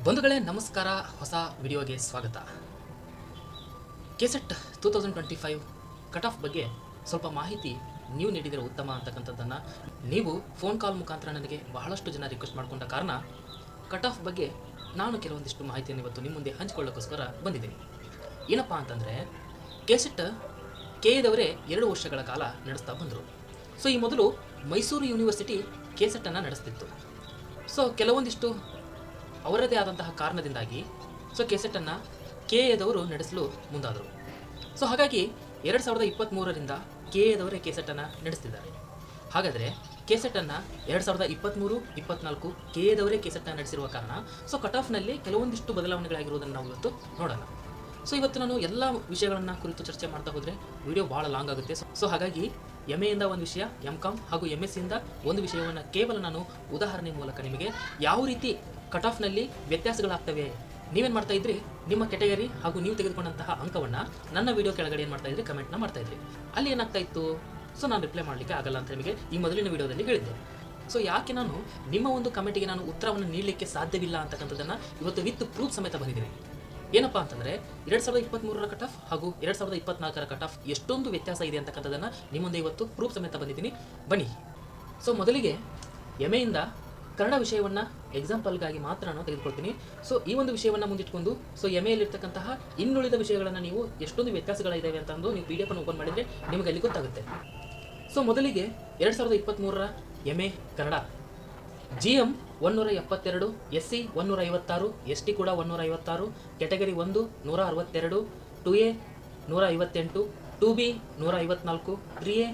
ಬಂಧುಗಳೇ ನಮಸ್ಕಾರ. ಹೊಸ ವಿಡಿಯೋಗೆ ಸ್ವಾಗತ. ಕೆಸೆಟ್ 2025 ಕಟ್ ಆಫ್ ಬಗ್ಗೆ ಸ್ವಲ್ಪ ಮಾಹಿತಿ ನೀವು ನೀಡಿದರೆ ಉತ್ತಮ ಅಂತಕ್ಕಂಥದ್ದನ್ನು ನೀವು ಫೋನ್ ಕಾಲ್ ಮುಖಾಂತರ ನನಗೆ ಬಹಳಷ್ಟು ಜನ ರಿಕ್ವೆಸ್ಟ್ ಮಾಡಿಕೊಂಡ ಕಾರಣ ಕಟ್ ಆಫ್ ಬಗ್ಗೆ ನಾನು ಕೆಲವೊಂದಿಷ್ಟು ಮಾಹಿತಿಯನ್ನು ಇವತ್ತು ನಿಮ್ಮ ಮುಂದೆ ಹಂಚಿಕೊಳ್ಳೋಕ್ಕೋಸ್ಕರ ಬಂದಿದ್ದೀನಿ. ಏನಪ್ಪ ಅಂತಂದರೆ ಕೆಸೆಟ್ ಕೆದವರೇ 2 ವರ್ಷಗಳ ಕಾಲ ನಡೆಸ್ತಾ ಬಂದರು. ಸೊ ಈ ಮೊದಲು ಮೈಸೂರು ಯೂನಿವರ್ಸಿಟಿ ಕೆಸೆಟ್ಟನ್ನು ನಡೆಸ್ತಿತ್ತು. ಸೊ ಕೆಲವೊಂದಿಷ್ಟು ಅವರದೇ ಆದಂತಹ ಕಾರಣದಿಂದಾಗಿ ಕೆಸೆಟ್ಟನ್ನು ಕೆಎದವರು ನಡೆಸಲು ಮುಂದಾದರು. ಸೊ ಹಾಗಾಗಿ 2023ರಿಂದ ಕೆಎದವರೇ ಕೆಸೆಟ್ಟನ್ನು ನಡೆಸ್ತಿದ್ದಾರೆ. ಹಾಗಾದರೆ ಕೆಸೆಟ್ಟನ್ನು 2023-24 ಕೆಎದವರೇ ಕೆಸೆಟ್ಟನ್ನು ನಡೆಸಿರುವ ಕಾರಣ ಕಟ್ ಆಫ್ನಲ್ಲಿ ಕೆಲವೊಂದಿಷ್ಟು ಬದಲಾವಣೆಗಳಾಗಿರುವುದನ್ನು ನಾವು ಇವತ್ತು ನೋಡೋಣ. ಇವತ್ತು ನಾನು ಎಲ್ಲ ವಿಷಯಗಳನ್ನು ಕುರಿತು ಚರ್ಚೆ ಮಾಡ್ತಾ ಹೋದರೆ ವಿಡಿಯೋ ಭಾಳ ಲಾಂಗ್ ಆಗುತ್ತೆ. ಸೊ ಹಾಗಾಗಿ MA ಒಂದು ವಿಷಯ, MCOM ಹಾಗೂ MSc ಒಂದು ವಿಷಯವನ್ನು ಕೇವಲ ನಾನು ಉದಾಹರಣೆ ಮೂಲಕ ನಿಮಗೆ ಯಾವ ರೀತಿ ಕಟ್ ಆಫ್ನಲ್ಲಿ ವ್ಯತ್ಯಾಸಗಳಾಗ್ತವೆ, ನೀವೇನು ಮಾಡ್ತಾ ಇದ್ರಿ, ನಿಮ್ಮ ಕೆಟಗರಿ ಹಾಗೂ ನೀವು ತೆಗೆದುಕೊಂಡಂತಹ ಅಂಕವನ್ನು ನನ್ನ ವಿಡಿಯೋ ಕೆಳಗಡೆ ಏನು ಮಾಡ್ತಾ ಇದ್ರಿ, ಕಮೆಂಟ್ನ ಮಾಡ್ತಾ ಇದ್ರಿ. ಅಲ್ಲಿ ಏನಾಗ್ತಾ ಇತ್ತು, ನಾನು ರಿಪ್ಲೈ ಮಾಡಲಿಕ್ಕೆ ಆಗಲ್ಲ ಅಂತ ನಿಮಗೆ ಈ ಮೊದಲಿನ ವಿಡಿಯೋದಲ್ಲಿ ಹೇಳಿದ್ದೆ. ಯಾಕೆ ನಾನು ನಿಮ್ಮ ಒಂದು ಕಮೆಂಟಿಗೆ ನಾನು ಉತ್ತರವನ್ನು ನೀಡಲಿಕ್ಕೆ ಸಾಧ್ಯವಿಲ್ಲ ಅಂತಕ್ಕಂಥದ್ದನ್ನು ಇವತ್ತು ವಿತ್ ಪ್ರೂಫ್ ಸಮೇತ ಬಂದಿದ್ದೀನಿ. ಏನಪ್ಪ ಅಂತಂದರೆ 2023ರ ಕಟ್ ಆಫ್ ಹಾಗೂ 2024ರ ಕಟ್ ಆಫ್ ಎಷ್ಟೊಂದು ವ್ಯತ್ಯಾಸ ಇದೆ ಅಂತಕ್ಕಂಥದ್ದನ್ನು ನಿಮ್ಮ ಮುಂದೆ ಇವತ್ತು ಪ್ರೂಫ್ ಸಮೇತ ಬಂದಿದ್ದೀನಿ. ಬನ್ನಿ. ಮೊದಲಿಗೆ MAಯಿಂದ ಕನ್ನಡ ವಿಷಯವನ್ನು ಎಕ್ಸಾಂಪಲ್ಗಾಗಿ ಮಾತ್ರ ನಾನು ತೆಗೆದುಕೊಳ್ತೀನಿ. ಈ ಒಂದು ವಿಷಯವನ್ನು ಮುಂದಿಟ್ಕೊಂಡು MAಯಲ್ಲಿರ್ತಕ್ಕಂತಹ ಇನ್ನುಳಿದ ವಿಷಯಗಳನ್ನು ನೀವು ಎಷ್ಟೊಂದು ವ್ಯತ್ಯಾಸಗಳಿದ್ದಾವೆ ಅಂತಂದು ನೀವು PDF ಅನ್ನು ಓಪನ್ ಮಾಡಿದರೆ ನಿಮಗೆ ಅಲ್ಲಿ ಗೊತ್ತಾಗುತ್ತೆ. ಮೊದಲಿಗೆ 2023ರ MA Kannada GM 172, SC 156, ST ಕೂಡ 156, category 1 162, 2A 158, 2B 154, 3A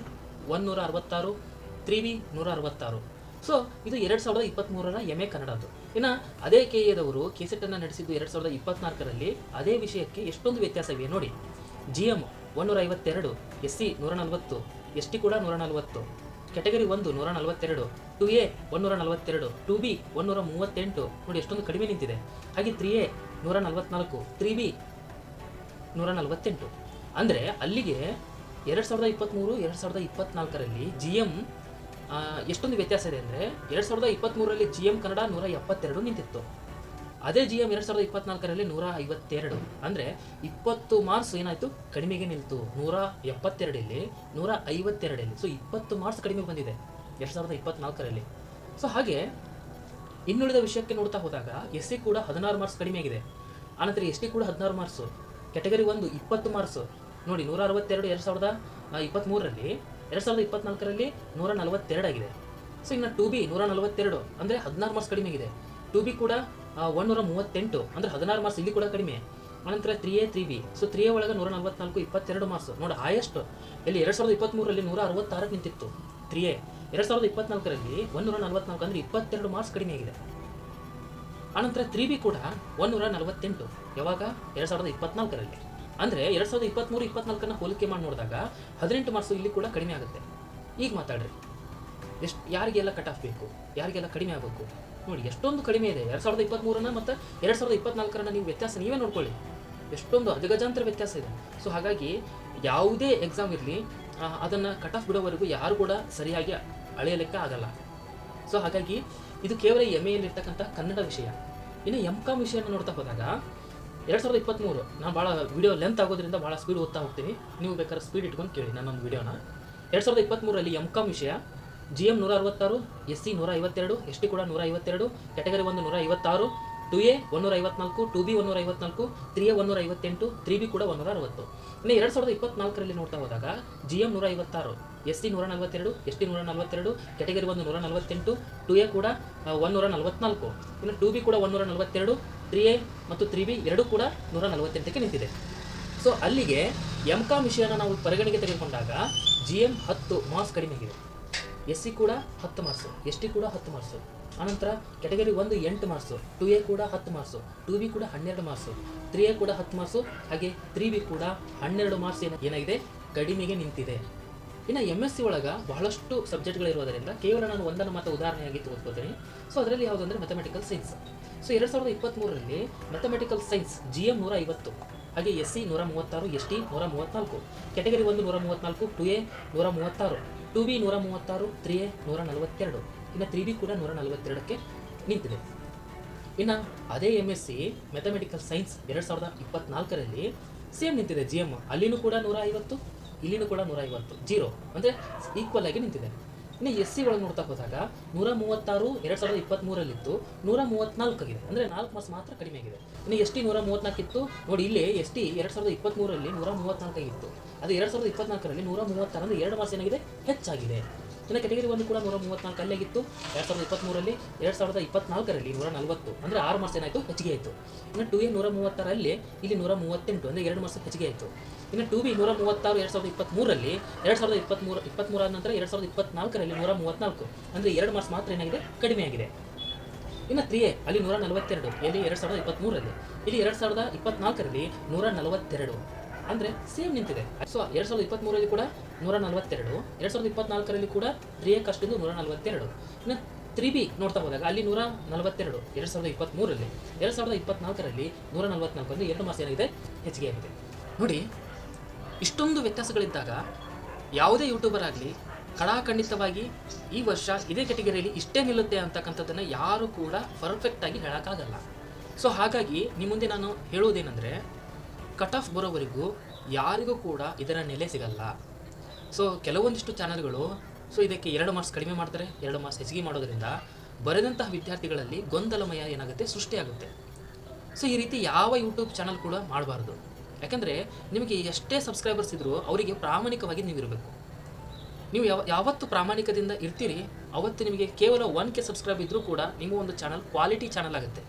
166, 3B 166. ಇದು 2023ರ MA ಕನ್ನಡದ್ದು. ಇನ್ನು ಅದೇ ಕೆಎದವರು ಕೆಸೆಟ್ಟನ್ನು ನಡೆಸಿದ್ದು 2024ರಲ್ಲಿ ಅದೇ ವಿಷಯಕ್ಕೆ ಎಷ್ಟೊಂದು ವ್ಯತ್ಯಾಸವಿವೆ ನೋಡಿ. GM 152, SC 140, ST ಕೂಡ 140, ಕೆಟಗರಿ 1 142, 2A 142, 2B 138 ನೋಡಿ ಎಷ್ಟೊಂದು ಕಡಿಮೆ ನಿಂತಿದೆ. ಹಾಗೆ 3A 144, 3B 148. ಅಂದರೆ ಅಲ್ಲಿಗೆ 2023-2024ರಲ್ಲಿ GM ಎಷ್ಟೊಂದು ವ್ಯತ್ಯಾಸ ಇದೆ ಅಂದರೆ 2023ರಲ್ಲಿ GM ಕನ್ನಡ 172 ನಿಂತಿತ್ತು. ಅದೇ GM 2024ರಲ್ಲಿ 152. ಅಂದರೆ 20 ಮಾರ್ಕ್ಸ್ ಏನಾಯಿತು, ಕಡಿಮೆಗೆ ನಿಲ್ತು. 172ರಲ್ಲಿ 152ರಲ್ಲಿ 20 ಮಾರ್ಕ್ಸ್ ಕಡಿಮೆ ಬಂದಿದೆ 2024ರಲ್ಲಿ. ಹಾಗೆ ಇನ್ನುಳಿದ ವಿಷಯಕ್ಕೆ ನೋಡ್ತಾ ಹೋದಾಗ SC ಕೂಡ 16 ಮಾರ್ಕ್ಸ್ ಕಡಿಮೆ ಆಗಿದೆ. ಆನಂತರ ST ಕೂಡ 16 ಮಾರ್ಕ್ಸು, ಕೆಟಗರಿ 1 20 ಮಾರ್ಕ್ಸು ನೋಡಿ 162 2023ರಲ್ಲಿ, 2024ರಲ್ಲಿ 142 ಆಗಿದೆ. ಇನ್ನು 2B 142 ಅಂದರೆ 16 ಮಾರ್ಕ್ಸ್ ಕಡಿಮೆ ಆಗಿದೆ. 2B ಕೂಡ 138 ಅಂದರೆ 16 ಮಾರ್ಕ್ಸ್ ಇಲ್ಲಿ ಕೂಡ ಕಡಿಮೆ. ಆನಂತರ 3A 3B 3A ಒಳಗೆ 144 22 ಮಾರ್ಕ್ಸ್ ನೋಡಿ ಹೈಯೆಸ್ಟ್. ಇಲ್ಲಿ 2023ರಲ್ಲಿ 166 ನಿಂತಿತ್ತು 3A, 2024ರಲ್ಲಿ 144 ಅಂದರೆ 22 ಮಾರ್ಕ್ಸ್ ಕಡಿಮೆ ಆಗಿದೆ. ಆನಂತರ 3B ಕೂಡ 148 ಯಾವಾಗ 2024ರಲ್ಲಿ. ಅಂದರೆ 2023-24 ಹೋಲಿಕೆ ಮಾಡಿ ನೋಡಿದಾಗ 18 ಮಾರ್ಕ್ಸು ಇಲ್ಲಿ ಕೂಡ ಕಡಿಮೆ ಆಗುತ್ತೆ. ಈಗ ಮಾತಾಡ್ರಿ, ಯಾರಿಗೆಲ್ಲ ಕಟ್ ಆಫ್ ಬೇಕು, ಯಾರಿಗೆಲ್ಲ ಕಡಿಮೆ ಆಗಬೇಕು ನೋಡಿ, ಎಷ್ಟೊಂದು ಕಡಿಮೆ ಇದೆ. 2023 ಮತ್ತು 2024 ನೀವು ವ್ಯತ್ಯಾಸ ನೀವೇ ನೋಡ್ಕೊಳ್ಳಿ, ಎಷ್ಟೊಂದು ಅಜಗಜಾಂತರ ವ್ಯತ್ಯಾಸ ಇದೆ. ಹಾಗಾಗಿ ಯಾವುದೇ ಎಕ್ಸಾಮ್ ಇರಲಿ ಅದನ್ನು ಕಟ್ ಆಫ್ ಬಿಡೋವರೆಗೂ ಯಾರು ಕೂಡ ಸರಿಯಾಗಿ ಅಳೆಯಲಿಕ್ಕೆ ಆಗಲ್ಲ. ಹಾಗಾಗಿ ಇದು ಕೇವಲ MAಯಲ್ಲಿರ್ತಕ್ಕಂಥ ಕನ್ನಡ ವಿಷಯ. ಇನ್ನು MCOM ವಿಷಯನ ನೋಡ್ತಾ ಹೋದಾಗ 2023 ನಾನು ಭಾಳ ವಿಡಿಯೋ ಲೆಂತ್ ಆಗೋದ್ರಿಂದ ಭಾಳ ಸ್ಪೀಡ್ ಓದ್ತಾ ಹೋಗ್ತೀನಿ, ನೀವು ಬೇಕಾದ್ರೆ ಸ್ಪೀಡ್ ಇಟ್ಕೊಂಡು ಕೇಳಿ ನನ್ನೊಂದು ವಿಡಿಯೋನ. 2023ರಲ್ಲಿ MCOM ವಿಷಯ GM 166, SC 152, ST ಕೂಡ 152, category 1 156, 2A 154, 2B 154, 3A 158, 3B ಕೂಡ 160. ಇನ್ನು 2024ರಲ್ಲಿ ನೋಡ್ತಾ ಹೋದಾಗ GM 156, SC 142, ST 142, category 1 148, 2A ಕೂಡ 144, ಇನ್ನು 2B ಕೂಡ 142, 3A ಮತ್ತು 3B ಎರಡೂ ಕೂಡ 148ಕ್ಕೆ ನಿಂತಿದೆ. ಅಲ್ಲಿಗೆ MCOM ವಿಷಯನ ನಾವು ಪರಿಗಣನೆಗೆ ತೆಗೆದುಕೊಂಡಾಗ GM 10 ಮಾರ್ಕ್ಸ್ ಕಡಿಮೆ ಆಗಿದೆ, SC ಕೂಡ 10 ಮಾರ್ಕ್ಸು, ST ಕೂಡ 10 ಮಾರ್ಕ್ಸು, ಆನಂತರ ಕೆಟಗರಿ 1 8 ಮಾರ್ಕ್ಸು, 2A ಕೂಡ 10 ಮಾರ್ಕ್ಸು, 2B ಕೂಡ 12 ಮಾರ್ಕ್ಸು, 3A ಕೂಡ 10 ಮಾರ್ಕ್ಸು, ಹಾಗೆ 3B ಕೂಡ 12 ಮಾರ್ಕ್ಸ್ ಏನಾಗಿದೆ, ಕಡಿಮೆಗೆ ನಿಂತಿದೆ. ಇನ್ನು MSc ಒಳಗೆ ಬಹಳಷ್ಟು ಸಬ್ಜೆಕ್ಟ್ಗಳಿರೋದರಿಂದ ಕೇವಲ ನಾನು ಒಂದನ್ನು ಮಾತ್ರ ಉದಾಹರಣೆಯಾಗಿ ತೆಗೆದುಕೊಳ್ತೀನಿ. ಅದರಲ್ಲಿ ಯಾವುದಂದರೆ ಮ್ಯಾಥಮೆಟಿಕಲ್ ಸೈನ್ಸ್. 2023ರಲ್ಲಿ ಮ್ಯಾಥಮೆಟಿಕಲ್ ಸೈನ್ಸ್ GM 150, ಹಾಗೆ SC 136, ST 134, category 1 134, 2A 136, 2B 136, 3A 142, ಇನ್ನು 3B ಕೂಡ 142ಕ್ಕೆ ನಿಂತಿದೆ. ಇನ್ನು ಅದೇ MSc ಮ್ಯಾಥಮೆಟಿಕಲ್ ಸೈನ್ಸ್ 2024ರಲ್ಲಿ ಸೇಮ್ ನಿಂತಿದೆ GM. ಅಲ್ಲಿನೂ ಕೂಡ 150, ಇಲ್ಲಿನೂ ಕೂಡ 150, 0 ಅಂದರೆ ಈಕ್ವಲ್ ಆಗಿ ನಿಂತಿದೆ. ಇನ್ನು SC ಒಳಗೆ ನೋಡ್ತಾ ಹೋದಾಗ 136 2023ರಲ್ಲಿತ್ತು, 134 ಆಗಿದೆ, ಅಂದರೆ 4 ಮಾರ್ಕ್ಸ್ ಮಾತ್ರ ಕಡಿಮೆ ಆಗಿದೆ. ಇನ್ನು ST 134 ಇತ್ತು ನೋಡಿ, ಇಲ್ಲಿ ST 2023ರಲ್ಲಿ 134 ಆಗಿತ್ತು, ಅದು 2024ರಲ್ಲಿ 136 ಅಂದರೆ 2 ಮಾರ್ಕ್ಸ್ ಏನಾಗಿದೆ ಹೆಚ್ಚಾಗಿದೆ. ಇನ್ನು ಕೆಟಗರಿ 1 ಕೂಡ 134 ಅಲ್ಲೇ ಆಗಿತ್ತು 2023ರಲ್ಲಿ, 2024ರಲ್ಲಿ 140 ಅಂದರೆ 6 ಮಾರ್ಕ್ಸ್ ಏನಾಯಿತು ಹೆಚ್ಚಿಗೆ ಆಯಿತು. ಇನ್ನು 2A 136 ಇಲ್ಲಿ 138 ಅಂದರೆ 2 ಮಾರ್ಕ್ಸ್ ಹೆಚ್ಚಿಗೆ ಆಯಿತು. ಇನ್ನು 2B 136 2023ರಲ್ಲಿ, 2023 ಆದ ನಂತರ 2024ರಲ್ಲಿ 134 ಅಂದರೆ 2 ಮಾರ್ಕ್ಸ್ ಮಾತ್ರ ಏನಾಗಿದೆ ಕಡಿಮೆ ಆಗಿದೆ. ಇನ್ನು 3A ಅಲ್ಲಿ 142 ಎಲ್ಲಿ 2023ರಲ್ಲಿ, ಇಲ್ಲಿ 2024ರಲ್ಲಿ 142 ಅಂದರೆ ಸೇಮ್ ನಿಂತಿದೆ. ಸೊ 2023ರಲ್ಲಿ ಕೂಡ 142, 2024ರಲ್ಲಿ ಕೂಡ 3A ಕಷ್ಟಿಂದು 142. ಇನ್ನು 3B ನೋಡ್ತಾ ಹೋದಾಗ ಅಲ್ಲಿ 142 2023ರಲ್ಲಿ, 2024ರಲ್ಲಿ 144 ಅಂದರೆ 2 ಮಾರ್ಕ್ಸ್ ಏನಾಗಿದೆ ಹೆಚ್ಚಿಗೆ ಆಗಿದೆ. ನೋಡಿ, ಇಷ್ಟೊಂದು ವ್ಯತ್ಯಾಸಗಳಿದ್ದಾಗ ಯಾವುದೇ ಯೂಟ್ಯೂಬರ್ ಆಗಲಿ ಖಡಾಖಂಡಿತವಾಗಿ ಈ ವರ್ಷ ಇದೇ ಕೆಟಗರಿಯಲ್ಲಿ ಇಷ್ಟೇ ನಿಲ್ಲುತ್ತೆ ಅಂತಕ್ಕಂಥದ್ದನ್ನು ಯಾರು ಕೂಡ ಪರ್ಫೆಕ್ಟಾಗಿ ಹೇಳೋಕ್ಕಾಗಲ್ಲ. ಸೊ ಹಾಗಾಗಿ ನಿಮ್ಮ ಮುಂದೆ ನಾನು ಹೇಳೋದೇನೆಂದರೆ, ಕಟ್ ಆಫ್ ಬರೋವರೆಗೂ ಯಾರಿಗೂ ಕೂಡ ಇದರ ನೆಲೆ ಸಿಗಲ್ಲ. ಸೊ ಕೆಲವೊಂದಿಷ್ಟು ಚಾನಲ್ಗಳು ಇದಕ್ಕೆ 2 ಮಾರ್ಕ್ಸ್ ಕಡಿಮೆ ಮಾಡ್ತಾರೆ, 2 ಮಾರ್ಕ್ಸ್ ಹೆಚ್ಚಿಗೆ ಮಾಡೋದರಿಂದ ಬರೆದಂತಹ ವಿದ್ಯಾರ್ಥಿಗಳಲ್ಲಿ ಗೊಂದಲಮಯ ಏನಾಗುತ್ತೆ ಸೃಷ್ಟಿಯಾಗುತ್ತೆ. ಸೊ ಈ ರೀತಿ ಯಾವ ಯೂಟ್ಯೂಬ್ ಚಾನಲ್ ಕೂಡ ಮಾಡಬಾರ್ದು. ಯಾಕಂದರೆ ನಿಮಗೆ ಎಷ್ಟೇ ಸಬ್ಸ್ಕ್ರೈಬರ್ಸ್ ಇದ್ದರೂ ಅವರಿಗೆ ಪ್ರಾಮಾಣಿಕವಾಗಿ ನೀವು ಇರಬೇಕು. ನೀವು ಯಾವತ್ತು ಪ್ರಾಮಾಣಿಕದಿಂದ ಇರ್ತೀರಿ ಅವತ್ತು ನಿಮಗೆ ಕೇವಲ 1K ಸಬ್ಸ್ಕ್ರೈಬ್ ಇದ್ದರೂ ಕೂಡ ನಿಮ್ಮ ಒಂದು ಚಾನಲ್ ಕ್ವಾಲಿಟಿ ಚಾನಲ್ ಆಗುತ್ತೆ.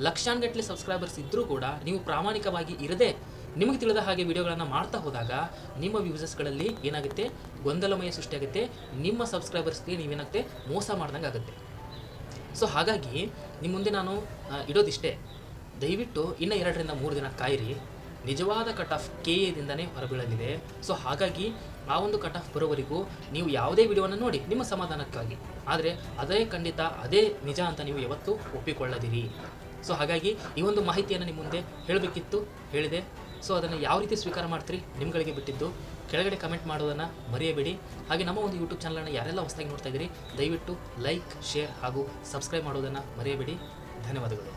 ಲಕ್ಷಾನುಗಟ್ಟಲೆ ಸಬ್ಸ್ಕ್ರೈಬರ್ಸ್ ಇದ್ದರೂ ಕೂಡ ನೀವು ಪ್ರಾಮಾಣಿಕವಾಗಿ ಇರದೆ ನಿಮಗೆ ತಿಳಿದ ಹಾಗೆ ವಿಡಿಯೋಗಳನ್ನು ಮಾಡ್ತಾ ಹೋದಾಗ ನಿಮ್ಮ ವ್ಯೂಸಸ್ಗಳಲ್ಲಿ ಏನಾಗುತ್ತೆ ಗೊಂದಲಮಯ ಸೃಷ್ಟಿಯಾಗುತ್ತೆ, ನಿಮ್ಮ ಸಬ್ಸ್ಕ್ರೈಬರ್ಸ್ಗೆ ನೀವೇನಾಗುತ್ತೆ ಮೋಸ ಮಾಡ್ದಂಗೆ ಆಗುತ್ತೆ. ಸೊ ಹಾಗಾಗಿ ನಿಮ್ಮ ಮುಂದೆ ನಾನು ಇಡೋದಿಷ್ಟೇ, ದಯವಿಟ್ಟು ಇನ್ನು 2ರಿಂದ 3 ದಿನ ಕಾಯಿರಿ. ನಿಜವಾದ ಕಟ್ ಆಫ್ KAದಿಂದನೇ ಹೊರಬೀಳಲಿದೆ. ಸೊ ಹಾಗಾಗಿ ಆ ಒಂದು ಕಟ್ ಆಫ್ ಬರೋವರೆಗೂ ನೀವು ಯಾವುದೇ ವಿಡಿಯೋವನ್ನು ನೋಡಿ ನಿಮ್ಮ ಸಮಾಧಾನಕ್ಕಾಗಿ, ಆದರೆ ಅದೇ ಖಂಡಿತ ಅದೇ ನಿಜ ಅಂತ ನೀವು ಯಾವತ್ತೂ ಒಪ್ಪಿಕೊಳ್ಳದಿರಿ. ಸೊ ಹಾಗಾಗಿ ಈ ಒಂದು ಮಾಹಿತಿಯನ್ನು ನಿಮ್ಮ ಮುಂದೆ ಹೇಳಬೇಕಿತ್ತು, ಹೇಳಿದೆ. ಸೊ ಅದನ್ನು ಯಾವ ರೀತಿ ಸ್ವೀಕಾರ ಮಾಡ್ತೀರಿ ನಿಮ್ಗಳಿಗೆ ಬಿಟ್ಟಿದ್ದು. ಕೆಳಗಡೆ ಕಮೆಂಟ್ ಮಾಡೋದನ್ನು ಮರೆಯಬೇಡಿ. ಹಾಗೆ ನಮ್ಮ ಒಂದು ಯೂಟ್ಯೂಬ್ ಚಾನಲನ್ನು ಯಾರೆಲ್ಲ ಹೊಸದಾಗಿ ನೋಡ್ತಾ ಇದ್ದೀರಿ ದಯವಿಟ್ಟು ಲೈಕ್, ಶೇರ್ ಹಾಗೂ ಸಬ್ಸ್ಕ್ರೈಬ್ ಮಾಡೋದನ್ನು ಮರೆಯಬೇಡಿ. ಧನ್ಯವಾದಗಳು.